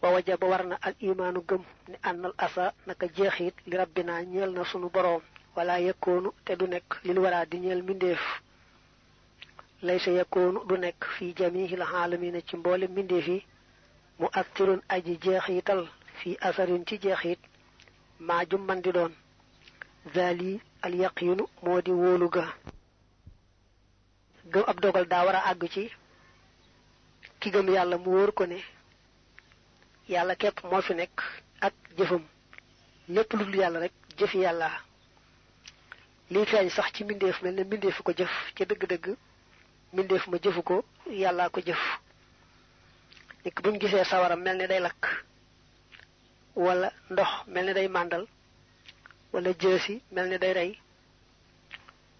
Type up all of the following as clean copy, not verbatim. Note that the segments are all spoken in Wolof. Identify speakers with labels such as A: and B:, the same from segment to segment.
A: wa wajaba warna al imanu gëm ni annal asa naka jeexit li rabbina ñeel na sunu borom wala yakunu te du nek lil wara di ñeel mindeef laysa yakunu du nek fi jamihil alamin ci mbolé mindeef yi mu'athirun aji jeexital fi asarin ci jeexit ma jum man di doon zali al yaqinu modi wolu ga gëm ab dogal da wara ag ci ki gëm yalla mu wor ko ne yalla kep mo fi nek ak jëfum lepp lu dul yalla rek jëf yalla li feñ sax ci mindeef melne mindeef ko jëf ci deug deug mindeef ma jëfuko yalla ko jëf nek buñu gisé sawaram melne day lak wala ndox melne day mandal wala jësi melne day ray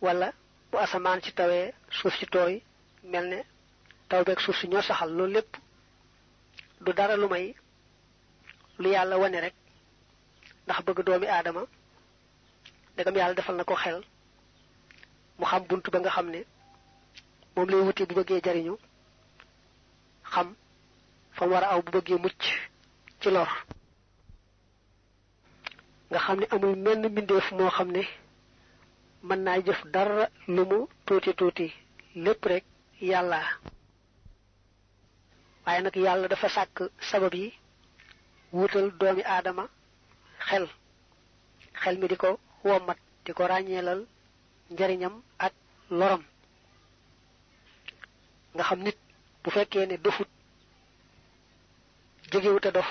A: wala bu asaman ci tawé suuf ci toy melne taw bek suuf ci ñoo saxal lool lepp du dara lu may lu yalla wone rek ndax bëgg doomi adama dagam yalla defal nako xel mu xam buntu ba nga xamne mom lay wuté bu bëggé jariñu xam fa wara aw bu bëggé mucc ci lor nga xamne amul menn mindeef mo xamne man na jëf dara lu mu tuti tuti lepp rek yalla waye nak yalla dafa sak sabab yi wutal doomi adama xel mi diko womat diko ragnelal njariñam ak loram nga xam nit bu fekkee ne dofut jegewuta dof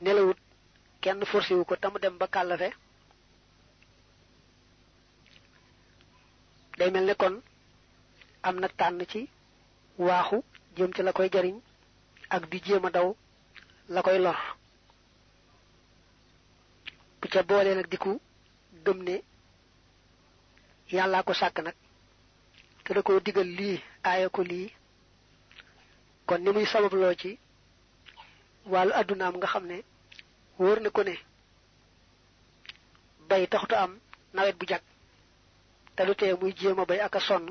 A: nelawut kenn forcé wu ko tam dem ba kalafe day melne kon amna tan ci waxu jëm ci la koy jariñ ak di jema daw la koy lor bu ca boole nak diku gëm ne yalla ko sak nak te da ko digal li aya ko li kon ni muy sabab lo ci walu aduna nga xamne wor na ko ne bay taxtu am nawet bu jak te lu té muy jema bay aka sonn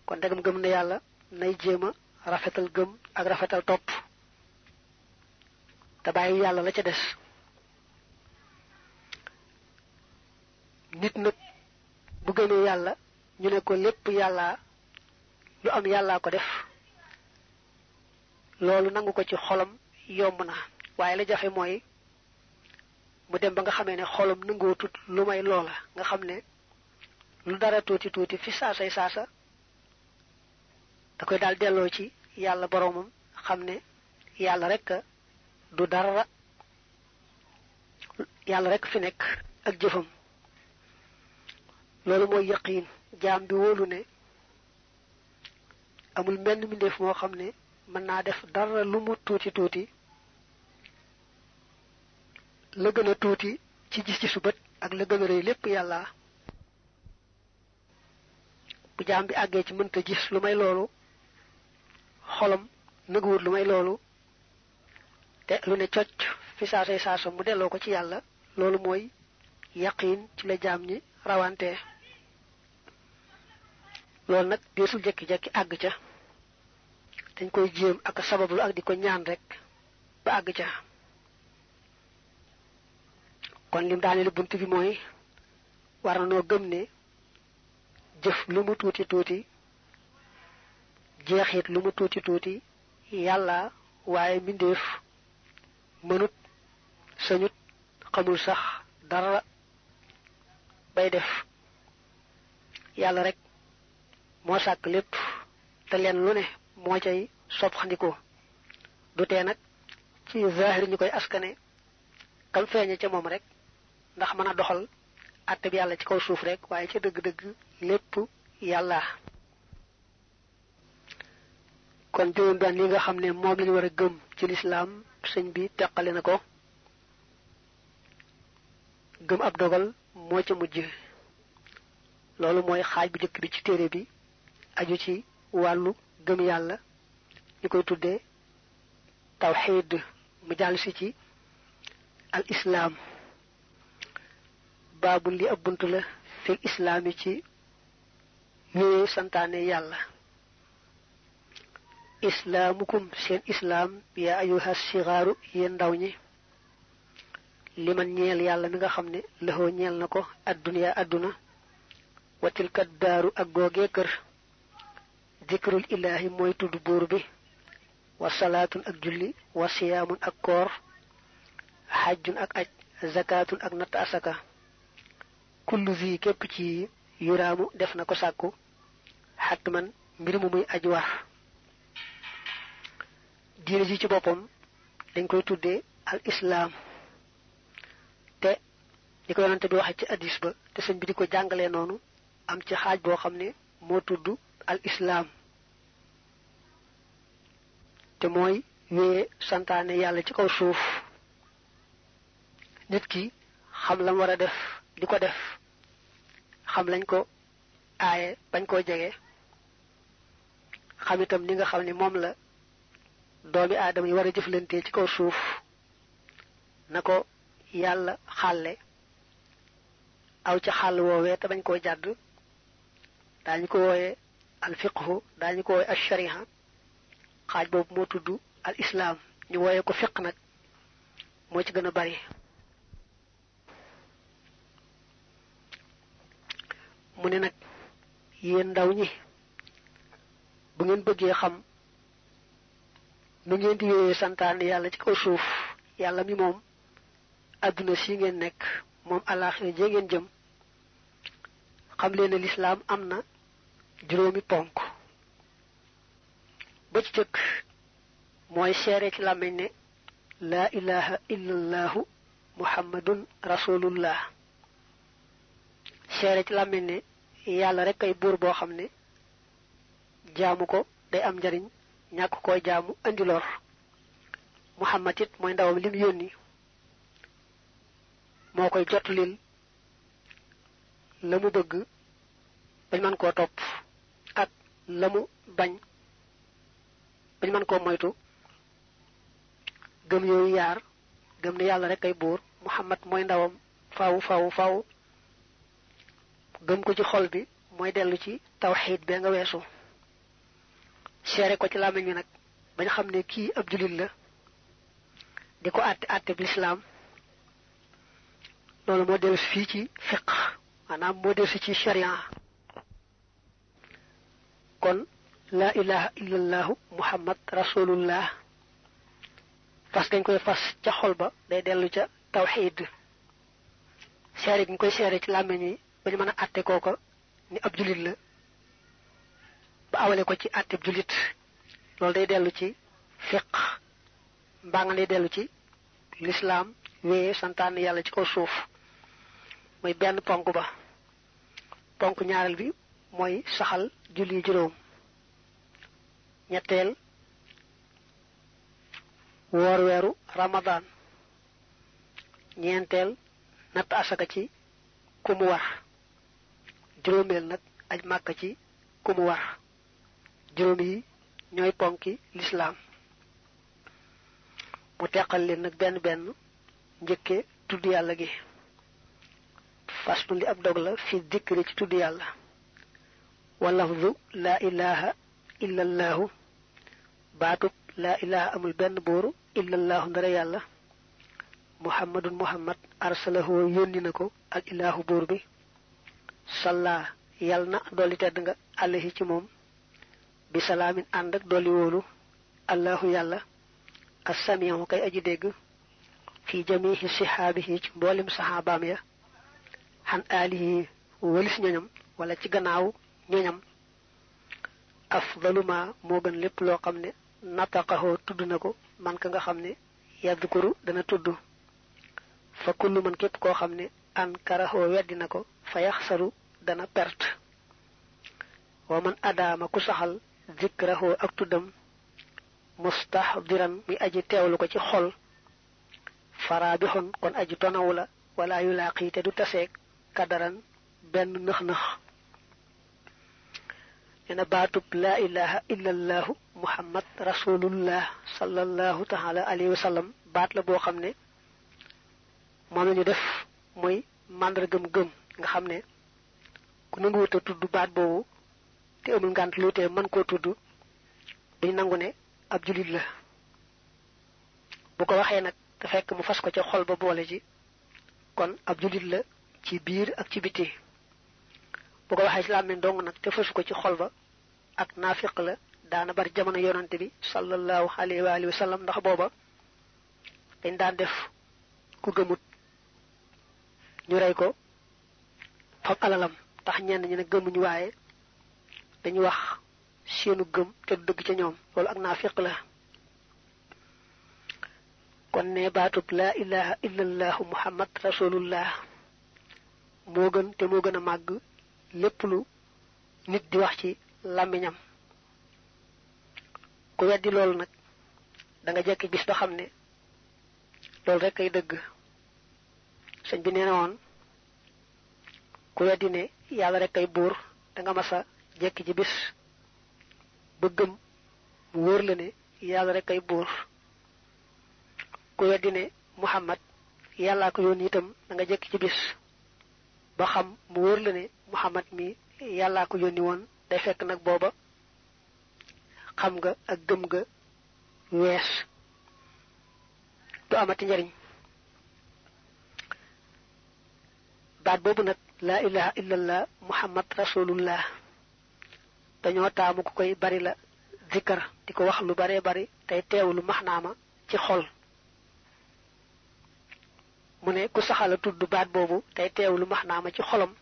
A: kon dagam gëm ne yalla nay jema rafetal gëm ak rafetal top ta bayyi yalla la ca dess nit nak bu gëné yalla ñu ne ko lepp yalla lu am yalla ko def lolu nangu ko ci xolam yomb na waye la jafe moy mu dem ba nga xamé né xolam nango tut lu may lola nga xamné lu dara tuti tuti fi saasay saasa da koy dal delo ci yalla boromum xamné yalla rek du dara yalla rek fi nek ak jëfëm lolu moy yaqin jaam bi wolu ne amul menn mi def mo xamne man na def dara lu mu tuti tuti la gëna tuti ci gis ci subat ak la gëna reey lepp yalla bu jaam bi àggee ci mënta gis lu may lolu xolam nëguwut lu may lolu te lu ne cocc fi saasay saasa mu delloo ko ci yàlla loolu mooy yaqin ci la jaam ñi rawante loolu nag deesul jekki-jekki àgg ca dañ koy jéem ak sabablu ak di ko ñaan rek ba àgg ca kon lim daane lu bunt bi mooy war na noo gëm ne jëf lu mu tuuti tuuti jeexit lu mu tuuti tuuti yàlla waaye mbindeef mënut sañut xamul sax dara bay def yàlla rek moo sàkk lépp te leen lu ne moo cay sopxandiko du tee nag ci zahir ñu koy askane kam feeñe ca moom rek ndax mën a doxal atte bi yàlla ci kaw suuf rek waaye ca dëgg-dëgg lépp yàlla kon juróom benn li nga xam ne moom lañu war a gëm ci lislaam sëñ bi teqale na ko gëm ab dogal moo ca mujj loolu mooy xaaj bu jëkk bi ci téere bi aju ci wàllu gëm yàlla ñu koy tuddee tawhid mu jàll si ci al islam baabu li ab bunt la fil islaami ci yooyu santaane yàlla islaamukum seen islaam yaa ayuha sigaaru yéen ndaw ñi liman ñeel yàlla mi nga xam ne lëxoo ñeel na ko adduniya adduna watilkat daaru ak googee kër dikrul ilaahi mooy tudd buur bi wa salaatun ak julli wa siyaamun ak koor xajjun ak aj zakaatun ak natt asaka kullu zi képp ci yuraamu def na ko sàkku xatman mbir mu muy aj war diine ji ci boppam dañ koy tuddee al islaam te di ko yonante bi waxe ci addis ba te sëñ bi di ko jàngalee noonu am ci xaaj boo xam ne moo tudd al islaam te mooy wéye santaane yàlla ci kaw suuf nit ki xam lam war a def di ko def xam lañ ko aaye bañ koo jege xam itam ni nga xam ne moom la doomi aadama yi war a jëflante ci kaw suuf na ko yàlla xàlle aw ca xàll woowee te bañ koo jàdd daañu ko wooye al fiqhu daañu ko wooye al shariha xaaj boobu moo tudd al islaam ñu wooye ko fiq nag moo ci gën a bari mu ne nag yéen ndaw ñi bu ngeen bëggee xam nu ngeen di wéyee santaane yàlla ci kaw suuf yàlla mi moom adduna si ngeen nekk moom àllaaxira jee ngeen jëm xam leen ne lislaam am na juróomi ponk ba ci jëkk mooy seere ci làmmiñ ne laa ilaha illallahu muhammadun rasulullah seere ci làmmiñ ne yàlla rek ay buur boo xam ne jaamu ko day am njariñ ñàkk koo jaamu andi lor muhammad it mooy ndawam lim yónni moo koy jotlil la mu bëgg bañ mën koo topp ak la mu bañ bañ mën koo moytu gëm yooyu yaar gëm ne yàlla rek ay buur muhammad mooy ndawam faw gëm ko ci xol bi mooy dellu ci tawxiid bee nga weesu seere ko ci làmmiñ bi nag bañ xam ne kii ab julit la di ko àtte bi lislaam loolu moo dellu si fii ci fiq maanaam moo dellu si ci sharia kon laa ilaha illallahu muhammad rasulullah fas gañ koy fas ca xol ba day dellu ca tawxiid seere gi ñu koy seere ci làmmiñ yi ba ñu mën a àtte kooka ni ab julit la ba awale ko ci àtte julit loolu day dellu ci fiq mbaa nga day dellu ci lislaam wéye santaane yàlla ci kaw suuf mooy benn ponk ba ponk ñaareel bi mooy saxal julli juróom ñetteel woor weeru ramadan ñeenteel natt asaka ci ku mu war juróomeel nag aj màkka ci ku mu war juróom yi ñooy ponki lislaam mu teqal leen nag benn benn njëkke tudd yàlla gi faslu li ab dog la fi dikri ci tudd yàlla wa lafzu laa ilaha illa allaahu baatub laa ilaha amul benn booru illa allaahu ndara yàlla muhammadun muhammad arsalahu yónni na ko al ilaahu buur bi salla yal na dolli tedd nga alayhi ci moom bi salaamin ànd ak dolli wóolu allahu yàlla assamihu kay aji dégg fi jamihi sihaabihi ci mboolem saxaabaam ya xan aalihi walis ñoñam wala ci gannaaw ñoñam afdaluma moo gën lépp loo xam ne nataqahoo tudd na ko man ka nga xam ne yadkuru dana tudd fa kullu man képp koo xam ne ankarahoo weddi na ko fa yaxsaru dana perte wa man adaama ku saxal zikrahoo ak tuddam mustahdiran muy aji teewlu ko ci xol faraabixon kon aji tonawu la wala yu laaqi te du taseeg kadaran benn nëx-nëx nena baatub laa ilaha illa allahu muhammad rasulullah sallallahu taala alayhi wa sallam baat la boo xam ne moom la ñu def muy màndargam gëm nga xam ne ku nanguwut a tudd baat boobu te amul ngànt lu tee mën koo tudd duñ nangu ne ab julit la bu ko waxee nag te fekk mu fas ko ca xol ba boole ji kon ab julit la ci biir ak ci biti bu ko waxee ci làmmiñ dong nag te fasu ko ci xol ba ak naafiq la daana bari jamono yonante bi sallallahu alayhi wa alihi wa sallam ndax booba dañ daan def ku gëmut ñu rey ko fab alalam tax ñenn ñi ne gëmuñu waaye dañu wax seenu gëm te du dëgg ca ñoom loolu ak naafiq la kon ne baatub laa ilaha illallahu muhammad rasulullah moo gën te moo gën a màgg lépp lu nit di wax ci làmmiñam ku weddi loolu nag da nga jekki bis ba xam ne loolu rek ay dëgg sëñ bi nee na woon ku weddi ne yàlla rek ay buur da nga masa jekki ci bis ba gëm mu wóor la ne yàlla rek ay buur ku weddi ne muhammad yàllaa ko yónni itam da nga jekki ci bis ba xam mu wóor la ne muhammad mi yàllaa ko yónni woon day fekk nag booba xam nga ak gëm nga wees du amati njariñ baat boobu nag laa ilaha illallah muhammad rasulullah dañoo taamu ku koy bari la zikkar di ko wax lu baree bari tey teewlu maxnaama ci xol mu ne ku saxala tudd baat boobu tey teewlu maxnaama ci xolam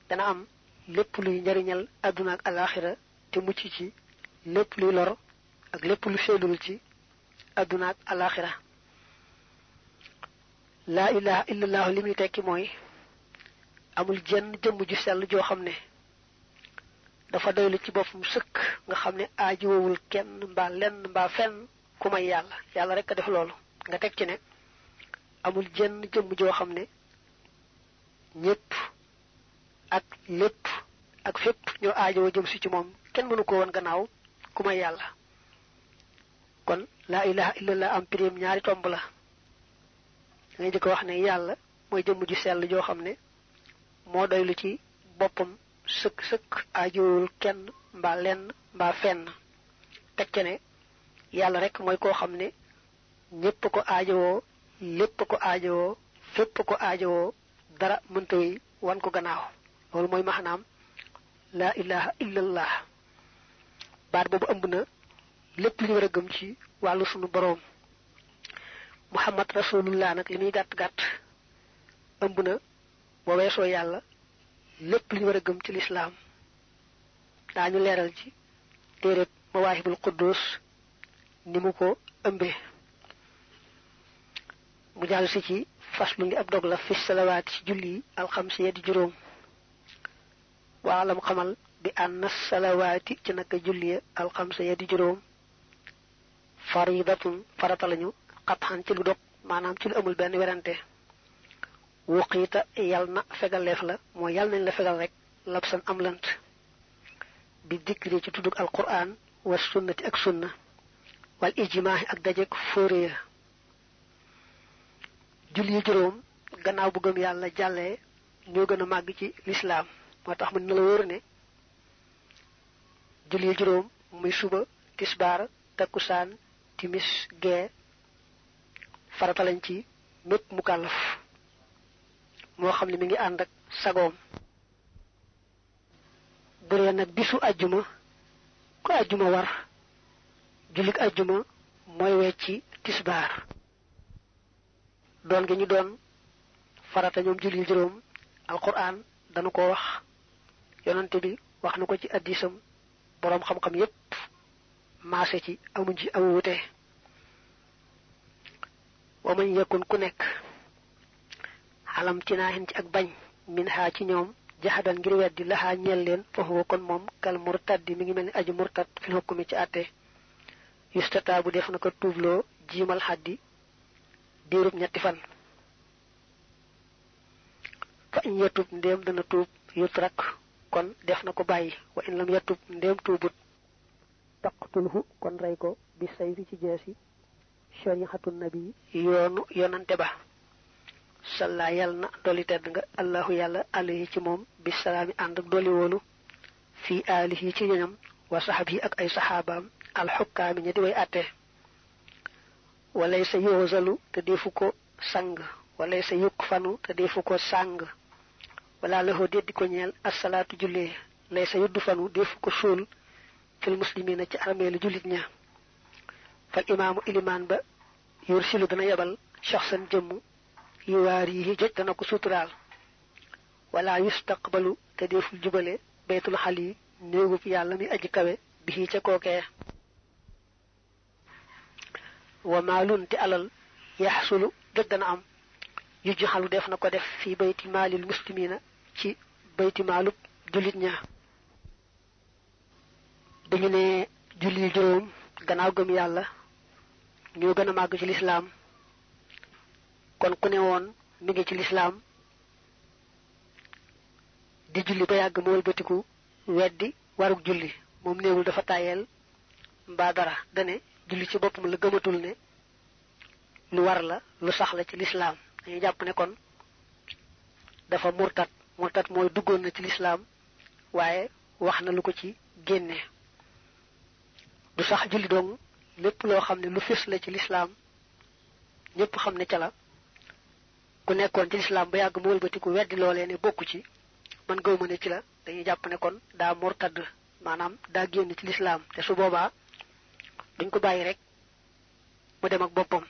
A: dana am lépp luy njariñal àdduna ak alaxira te mucc ci lépp luy lor ak lépp lu sellul ci àdduna ak alaxira laa ilaha illallah li muy tekki mooy amul jenn jëmm ju sell joo xam ne dafa doylu ci boppam sëkk nga xam ne aajowul kenn mbaa lenn mbaa fenn ku may yàlla yàlla rek a def loolu nga teg ci ne amul jenn jëmm joo xam ne ñépp ak lépp ak fépp ñoo aajowoo jëm si ci moom kenn mënu ko woon gannaaw ku may yàlla kon laa ilaha illallah am pirim ñaari tomb la dangay jëkk wax ne yàlla mooy jëmm ju sell joo xam ne moo doylu ci boppam sëkk sëkk aajowul kenn mbaa lenn mbaa fenn teg ca ne yàlla rek mooy koo xam ne ñépp ko aajowoo lépp ko aajowoo fépp ko aajowoo dara mënta yi wan ko gannaaw loolu mooy maxnaam laa ilaha illallah baat boobu ëmb na lépp li ñu war a gëm ci wàllu sunu boroom muhammad rasulullah nag li muy gàtt-gàtt ëmb na boo weesoo yàlla lépp li ñu war a gëm ci lislaam daañu leeral ci téereb mawaahibul quddus ni mu ko ëmbee mu jàll si ci faslu li ab dog la fi salawaati ci julli yi alxamsiya di juróom waalam xamal bi ànn salawaati ci naka julli alxamsiya di juróom faridatun farata lañu xatxan ci lu dog maanaam ci lu amul benn werante wuqiita yal na fegaleef la mooy yal nañ la fegal rek labsan am lant bi dikri ci tuddug alquran wa sunnati ak sunna wal ijmaahi ak dajeg fóoréya julli yu juróom gannaaw bu gëm yàlla jàllee ñoo gën a màgg ci lislaam moo tax mën na la wóor ne julli yu juróom muy suba tisbaar takkusaan timis gee farata lañ ci mépp mu kàllaf moo xam ne mi ngi ànd ak sagoom bu dee nag bisu ajjuma ku ajjuma war jullik ajjuma mooy wecci tisbaar doon gi ñu doon farata ñoom julli juróom alquran danu ko wax yonante bi wax na ko ci addisam boroom xam-xam yépp maase ci amuñ ci amu wute wa man yakun ku nekk xalam ci naaxin ci ak bañ min xaa ci ñoom jaxadan ngir weddi laxaa ñeel leen foofu kon moom kal murtaddi mi ngi mel ni aju murtad fil hukmi ci àtte yustata bu def na ko tuubloo jiimal xaddi diirub ñetti fan fa in yatub ndéem dana tuub yutrak kon def na ko bàyyi wa in lam yatub ndéem tuubut taqtulhu kon rey ko bi sayfi ci jeesi shari'atu nabi yoonu yonante ba salla yal na dolli tedd nga allahu yàlla alayhi ci moom bisalaami ànd ak dolli woolu fii aalihi ci ñoñam wa sahabi ak ay sahabam al hukam ñi di way atté walay sa yozalu te defu ko sang walay sa yukfanu te defu ko sang wala lahu deddi ko ñeel as-salatu julli lay sa yuddu fanu defu ko sul fil muslimina ci armelu julit ña fal imam iliman ba yursilu dana yabal shakhsan jëm yuwarihi joj dana ko sutural wala yustaqbalu te defu jubale baytul khali neegu yalla mi aji kawe bi ci koke wa malun ti alal yahsulu dana am yujhalu def na ko def fi bayti malil muslimina ci bayti malub julit ña dañu ne julli juroom gannaaw gëm yalla ñoo gëna mag ci l'islam kon ku ne won mi ngi ci l'islam di julli ba yag mo wëlbatiku weddi waruk julli mom neewul dafa tayel mba dara dane julli ci bopum la gëmatul ne lu war la lu sax la ci l'islam dañu japp ne kon dafa murtad moy duggon na ci l'islam waye waxna lu ko ci génné du sax julli dong lepp lo xamne lu fess la ci l'islam ñepp xamne ci la ku nekkon ci l'islam ba yag mo wëlbatiku weddi lolé ne bokku ci man gëwma ne ci la dañuy japp ne kon da murtad manam da génn ci l'islam té su boba duñ ko bayyi rek mu dem ak bopam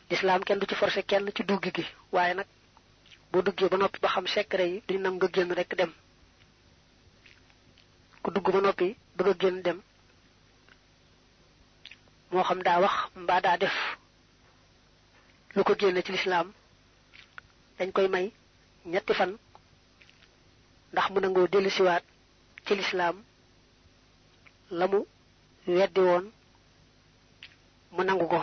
A: l'islam kenn du ci forcer kenn ci dugg gi waye nak bo duggé ba nopi ba xam secret yi duñ nam nga génn rek dem ku dugg ba nopi bëgg génn dem mo xam da wax mba da def lu ko génn ci l'islam dañ koy may ñetti fan ndax mu nango delu ci waat ci l'islam lamu weddi won mu nangu ko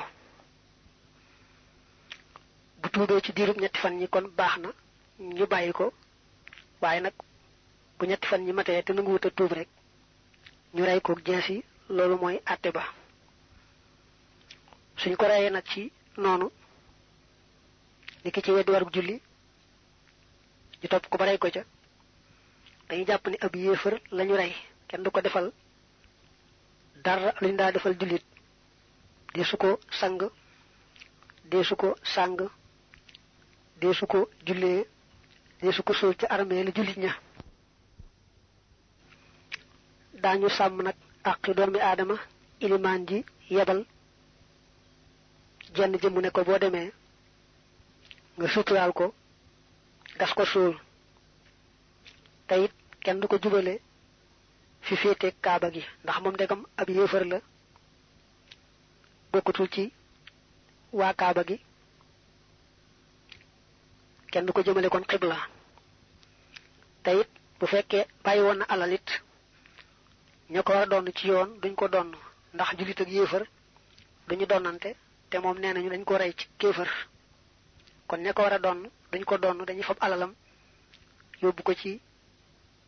A: bu tuubé ci diirub ñetti fan ñi kon baxna ñu bayiko waye nak bu ñetti fan ñi maté té nangu wuta tuub rek ñu ray ko jënsi lolu moy atté ba suñ ko rayé nak ci nonu niki ci weddi waruk julli ñu top ko ba ray ko ca dañu japp ni ab yéefar lañu ray kenn du ko defal dara luñ da defal julit desuko sang desuko sang desuko julé desuko sul ci armée la julit ña dañu sam nak ak doomi adama iliman ji yebal jenn jëm ne ko bo démé nga sutural ko gas ko sul tayit kenn du ko jubale fi fété kaaba gi ndax mom degam ab yéefar la bokkutul ci wa kaaba gi kenn du ko jëmele kon qibla tayit bu fekke bayyi won na alalit ñako wara don ci yoon duñ ko don ndax julit ak yéefar duñu donante té mom nénañu dañ ko ray ci kéefar kon ñako wara don duñ ko don dañuy fab alalam yobbu ko ci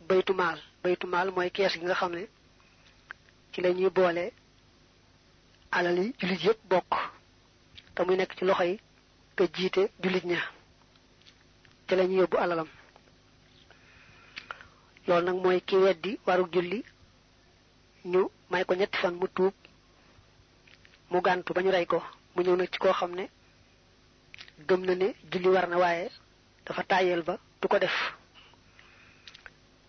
A: baytu mal moy kees gi nga xamné ci lañuy bolé alali julit yépp bok ta muy nek ci loxoy ke jité julit ña ci lañuy yobbu alalam lool nak moy ki weddi waru julli ñu may ko ñetti fan mu tuub mu gantu bañu ray ko mu ñew nak ci ko xamné gëm na né julli war na waye dafa tayel ba du ko def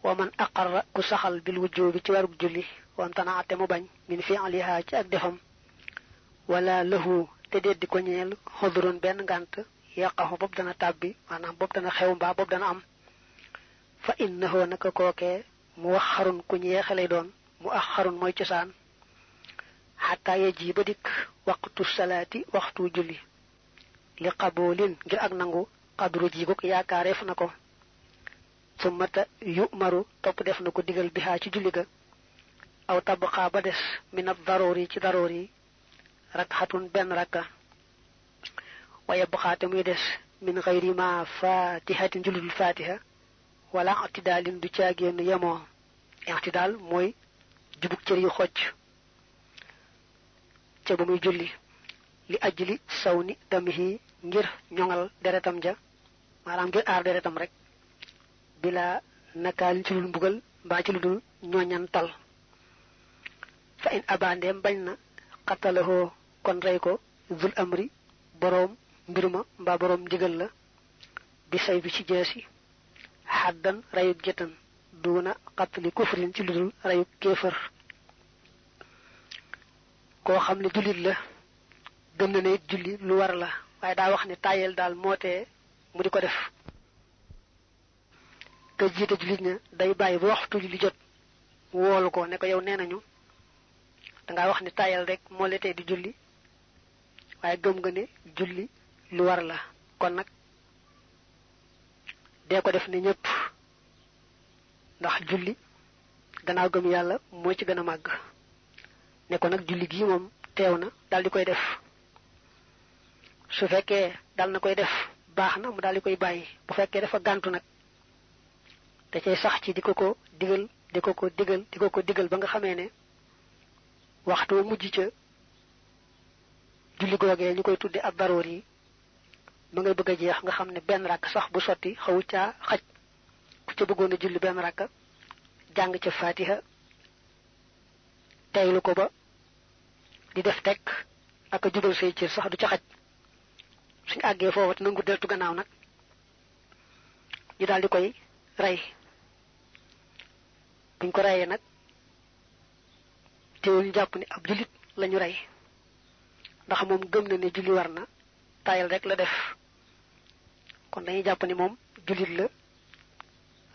A: ومن أقر كسخل بالوجوب تورك جلي وامتنع تمبان من فعلها تي اك دفم ولا له تدد كو نيل حضرون بن غانت يقه بوب دنا تابي manam بوب دنا خيو با بوب دنا am فانه نك كوكي موخر كو نيخلي دون مؤخر موي تيسان حتى يجي بديك وقت الصلاه وقت جلي لقبول غير اك نانغو قدر جيغوك ياكاريف نكو ثم يؤمر توپ def nako digal biha ci julli ga aw tabqa ba des min ad-daruri ci daruri rak'atun ben rak'a wa yabqa tamuy des min ghayri ma fatihatin julul fatiha wala i'tidalin du ciagen yamo i'tidal moy jubuk ciir yu xocc ci bu muy julli li ajli sawni damihi ngir ñongal deretam ja manam ngir ar deretam rek bila nakal ci lu mbugal ba ci lu dul ñoñantal fa in abandeem bañ na xatalahoo kon rey ko zul amri boroom mbirma mbaa boroom ndigal la bi say bi ci jeesi xaddan rayuk jëtan duuna xatali kufrin ci ludul rayuk kéefër koo xam ne jullit la gëm na ne it julli lu war la waaye daa wax ne tàyyeel daal mootee mu di ko def te jiite jullit ña day bàyyi ba waxtu julli jot woolu ko ne ko yow nee nañu dangaa wax ne tàyyeel rek moo la tee di julli waaye gëm nga ne julli lu war la kon nag dee ko def ne ñëpp ndax julli gannaaw gëm yàlla moo ci gën a màgg ne ko nag julli gii moom teew na daal di koy def su fekkee dal na koy def baax na mu daal di koy bàyyi bu fekkee dafa gàntu nag da cay sax ci di ko ko digal ba nga xamee ne waxtu mujj ca julli googee ñu koy tudde ab daroor yi ma ngay bëgg a jeex nga xam ne benn rakk sax bu sotti xawu caa xaj ku ca bëggoon a julli benn rakk jàng ca fatiha teylu ko ba di def tekk ak a jubal say cër sax du ca xaj suñu àggee foofu te nangu deltu gannaaw nag ñu daal di koy rey buñ ko reyee nag teewul ñu jàpp ne ab jullit lañu rey ndax moom gëm na ne julli war na tayal rek la def kon dañuy jàpp ni moom jullit la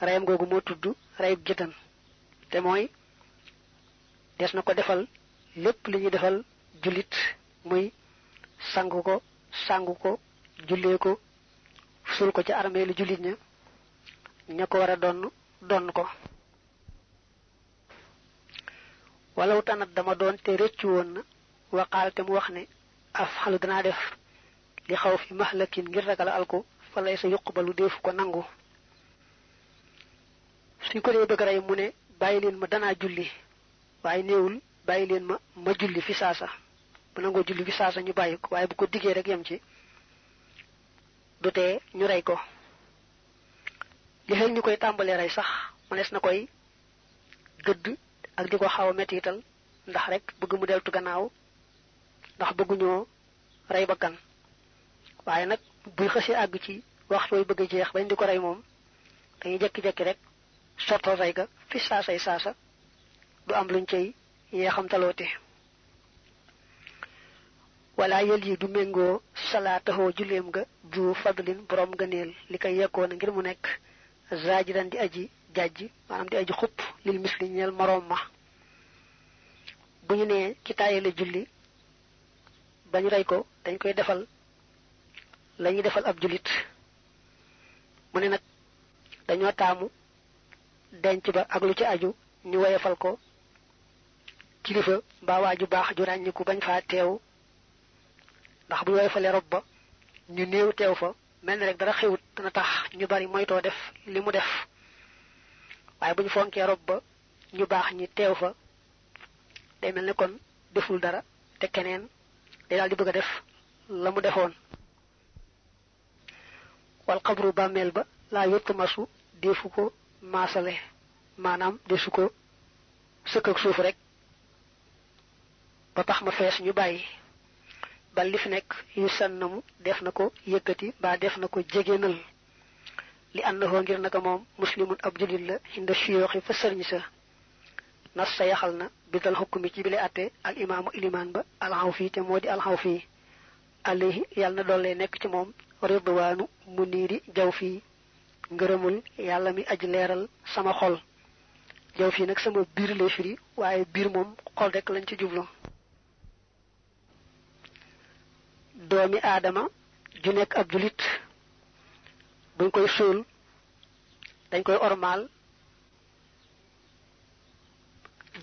A: reyam googu moo tudd reyub jëtan te mooy des na ko defal lépp li ñuy defal jullit muy sangu ko jullee ko sul ko ci armée lu jullit ña ko war a donn ko walaw tanat dama doon te rëccu woon na waqaal te mu wax ne afxalu danaa def li xaw fi mahlakin ngir ragal alko fa lay sa yuqbalu deefu ko nangu suñ ko dee bëgg rey mu ne bàyyi leen ma danaa julli waaye néewul bàyyi leen ma julli fi saasa bu nangoo julli fi saasa ñu bàyyi ko waaye bu ko diggee rek yem ci du tee ñu rey ko li xel ñu koy tàmbalee rey sax mënees na koy gëdd ak di ko xaw a mettital ndax rek bëgg mu deltu gannaaw ndax bëgguñoo rey bakkan waaye nag buy xësee àgg ci waxtu way bëgg a jeex bañ di ko rey moom dañuy jekki-jekki rek sottal rey ga fi saasay saasa du am luñ cay yee xam taloote wala yël yi du méngoo salaataxoo julleem ga ju fadlin borom ngëneel li koy yekkoona ngir mu nekk zaajiran di aji jajji maanaam di aji xupp lil misli ñeel moroom ma bu ñu nee ki taaye la julli bañ rey ko dañ koy defal lañuy defal ab jullit mu ne nag dañoo taamu denc ba ak lu ci aju ñu woyefal ko kilifa mbaa waaju baax ju ràññiku bañ faa teew ndax bu woyefalee rob ba ñu néew teew fa mel ni rek dara xewut dana tax ñu bari moytoo def li mu def waaye bu ñu fonkee rob ba ñu baax ñi teew fa day mel ni kon deful dara te keneen day daal di bëgg a def la mu defoon wal xabru bàmmeel ba laa yottu masu defu ko maasale maanaam desu ko sëkk ak suuf rek ba tax ma fees ñu bàyyi bal li fi nekk yu sannamu def na ko yëkkati mbaa def na ko jegéenal li àndahoo ngir naka moom muslimun ab jullit la inda siyooxi fa sëriñ sa nas sa yaxal na bidal xukkumi ci bile atte al imaamu ilimaan ba alxaw fii te moo di alxaw fii alayhi yàlla na doole nekk ci moom ridwaanu mu niiri jaw fii ngërëmul yàlla mi aji leeral sama xol jaw fii nag sama biir lay firi waaye biir moom xol rek lañ ci jublu doomi aadama ju nekk ab julit buñ koy suul dañ koy ormaal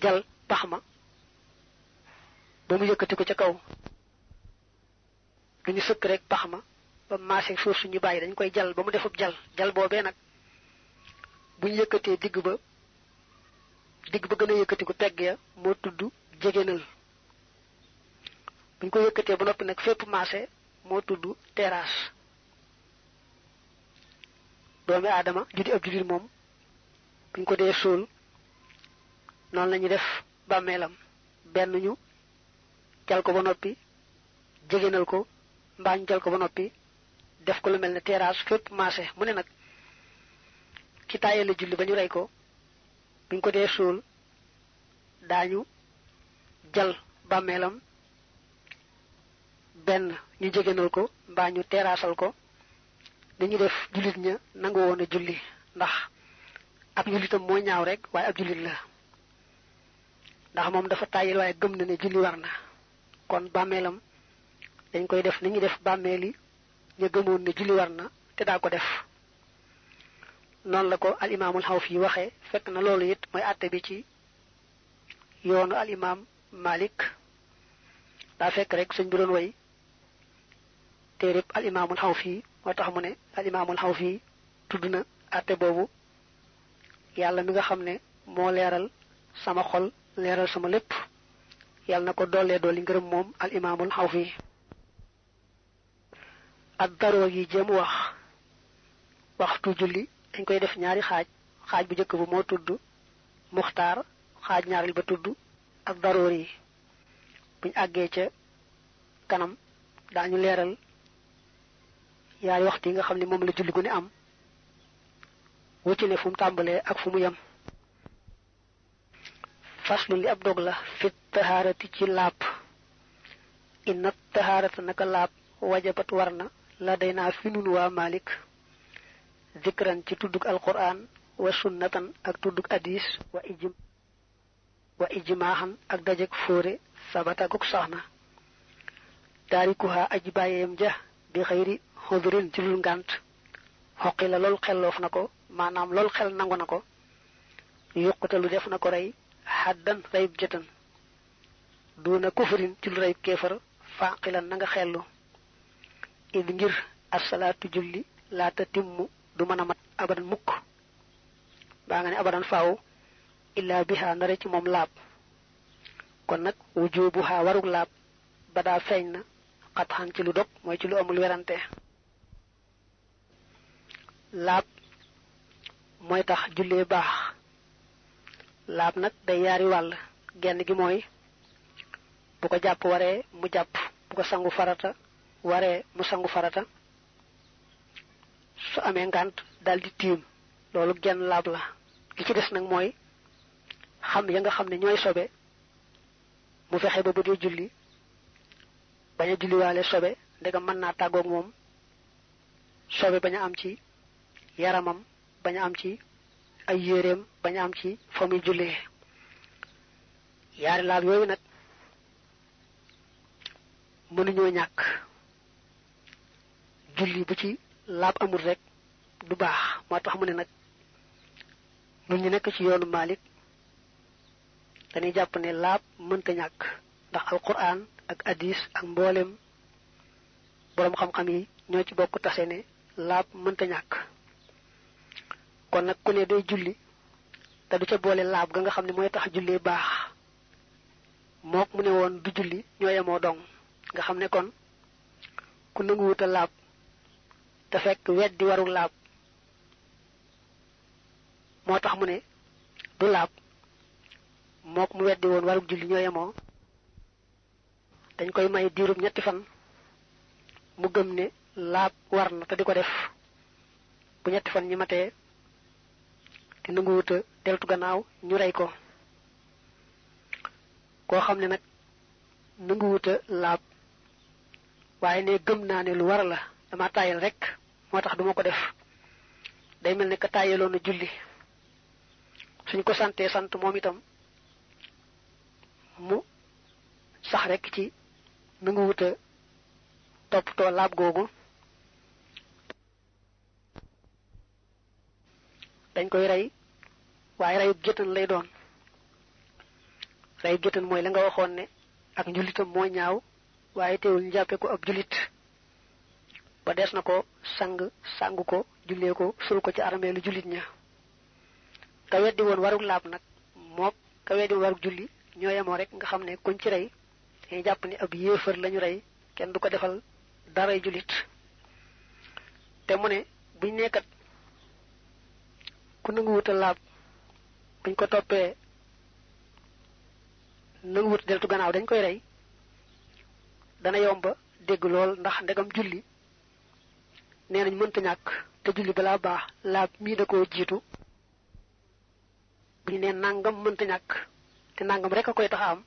A: jal pax ma ba mu yëkkati ko ca kaw duñu sëkk rek pax ma ba maase suuf suñu bàyyi dañ koy jal ba mu defub jal boobee nag buñ yëkkatee digg ba gën a yëkkati ko pegg ya moo tudd jegéenal buñ ko yëkkatee ba noppi nag fépp maase moo tudd terrasse doomi aadama judi ab julit moom buñ ko dee suul noonu lañuy def bàmmeelam benn ñu jal ko ba noppi jegeenal ko mbaa ñu jal ko ba noppi def ko lu mel ne terrasse fépp maase mu ne nag ki tàyyale julli ba ñu rey ko buñ ko dee suul daañu jal bàmmeelam benn ñu jegeenal ko mbaa ñu terrassal ko dañu def jullit ña nangu woon a julli ndax ab jullitam moo ñaaw rek waaye ab jullit la ndax moom dafa tàyyil waaye gëm na ne julli war na kon bàmmeelam dañ koy def ni ñuy def bàmmeeli ña gëmoon ne julli war na te daa ko def noonu la ko al imaamul Xawfi waxee fekk na loolu it mooy àtte bi ci yoonu al imaam Malik daa fekk rek sëñ bi doon way téereb al imaamul Xawfi moo tax mu ne al imaamul Xawfi tudd na àtte boobu yàlla mi nga xam ne moo leeral sama xol leeral sama lépp yàlla na ko dollee dolli ngërëm moom al imaamul Xawfi ak daroo yi jëm waxtu julli dañ koy def ñaari xaaj bu njëkk bu moo tudd muxtaar xaaj ñaareel ba tudd ak daroor yi buñ àggee ca kanam daañu leeral yaari waxtu yi nga xam ne moom la julli gu ne am wucci ne fu mu tàmbalee ak fu mu yem faslu li ab dog la fit tahaarati ci laab inna tahaarata naka laab wajabat war na la day naa fi nun waa Malik zikran ci tuddug alquran wa sunnatan ak tuddug hadis wa ijmaahan ak dajeg fóore sabata guk sax na taarikuha aji bàyyeem ja bi xëyri xudurin ci lul ngànt xoqi la lool xelloof na ko maanaam lool xel nangu na ko yuqutalu def na ko rey xaddan reyub jëtan duuna kufrin ci lu reyub kéefar faaqilan na nga xellu id ngir asalaatu julli laata timmu du mën a mat abadan mukk baa nga ne abadan faaw illaa biha ndare ci moom laab kon nag wujubuha warug laab ba daa feeñ na xat xan ci lu dog mooy ci lu amul werante laab mooy tax jullee baax laab nag day yaari wàll genn gi mooy bu ko jàpp waree mu jàpp bu ko sangu farata waree mu sangu farata su amee ngànt daldi tiim loolu genn laab la li ci des nag mooy xam ya nga xam ne ñooy sobe mu fexe ba bu dee julli bañ a julliwaale sobe ndegam mën naa tàggoog moom sobe bañ a am ci yaramam bañ a am ci ay yéreem bañ a am ci fa muy jullee yaari laab yooyu nag mënuñoo ñàkk julli bu ci laab amul rek du baax moo tax mu ne nag ñun ñu nekk ci yoonu Malik dañuy jàpp ne laab mënta ñàkk ndax alquran ak hadis ak mboolem boroom xam-xam yi ñoo ci bokk tase ne laab mënta ñàkk kon nag ku ne day julli te du ca boole laab ga nga xam ne mooy tax jullee baax mook mu ne woon du julli ñoo yemoo dong nga xam ne kon ku nanguwuta laab te fekk weddi warul laab moo tax mu ne du laab mook mu weddi woon warul julli ñoo yemoo dañ koy may diirub ñetti fan mu gëm ne laab war na te di ko def bu ñetti fan ñi matee te nanguwuta deltu gannaaw ñu rey ko koo xam ne nag nanguwuta laab waaye ne gëm naa ne lu war la dama tàyyal rek moo tax duma ko def day mel ne ka tàyyaloon a julli suñ ko santee sant moom itam mu sax rek ci nanguwuta toppatoo laab googu dañ koy rey waaye reyub géttan lay doon reyub géttan mooy la nga waxoon ne ak njullitam moo ñaaw waaye teewul ñu jàppe ko ab jullit ba des na ko sangu ko jullee ko sul ko ci armeelu jullit ña ka weddi woon warug laab nag mook ka weddi woon warug julli ñoo yemoo rek nga xam ne kuñ ci rey dañuy jàpp ni ab yéefar lañu rey kenn du ko defal daray jullit te mu ne buñ nekkat ku nangu wuta laab buñ ko toppee nangu wut deltu gannaaw dañ koy rey dana yomba dégg lool ndax ndegam julli nee nañ mënta ñàkk te julli balaa baax laab mii da koo jiitu bu ñu nee nangam mënta ñàkk te nangam rek a koy tax a am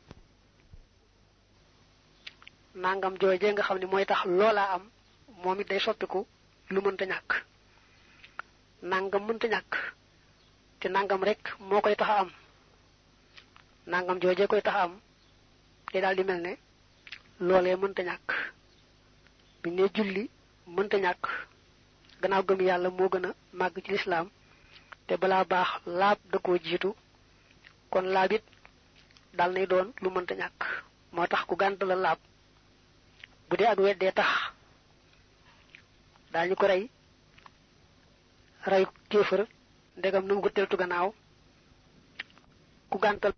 A: nangam joojee nga xam ne mooy tax loola am moom it day soppiku lu mënta ñàkk nangam mënta ñàkk te nangam rek moo koy tax a am nangam joojee koy tax a am te daal di mel ne loolee mënta ñàkk bu ñu nee julli mënta ñàkk gannaaw gëm yàlla moo gën a màgg ci lislaam te balaa baax laab da koo jiitu kon laab it dal nay doon lu mënta ñàkk moo tax ku gànt la laab bu dee ak weddee tax daañu ko rey rey kéefër ndegam nu ngu teltu gannaaw ku gàntal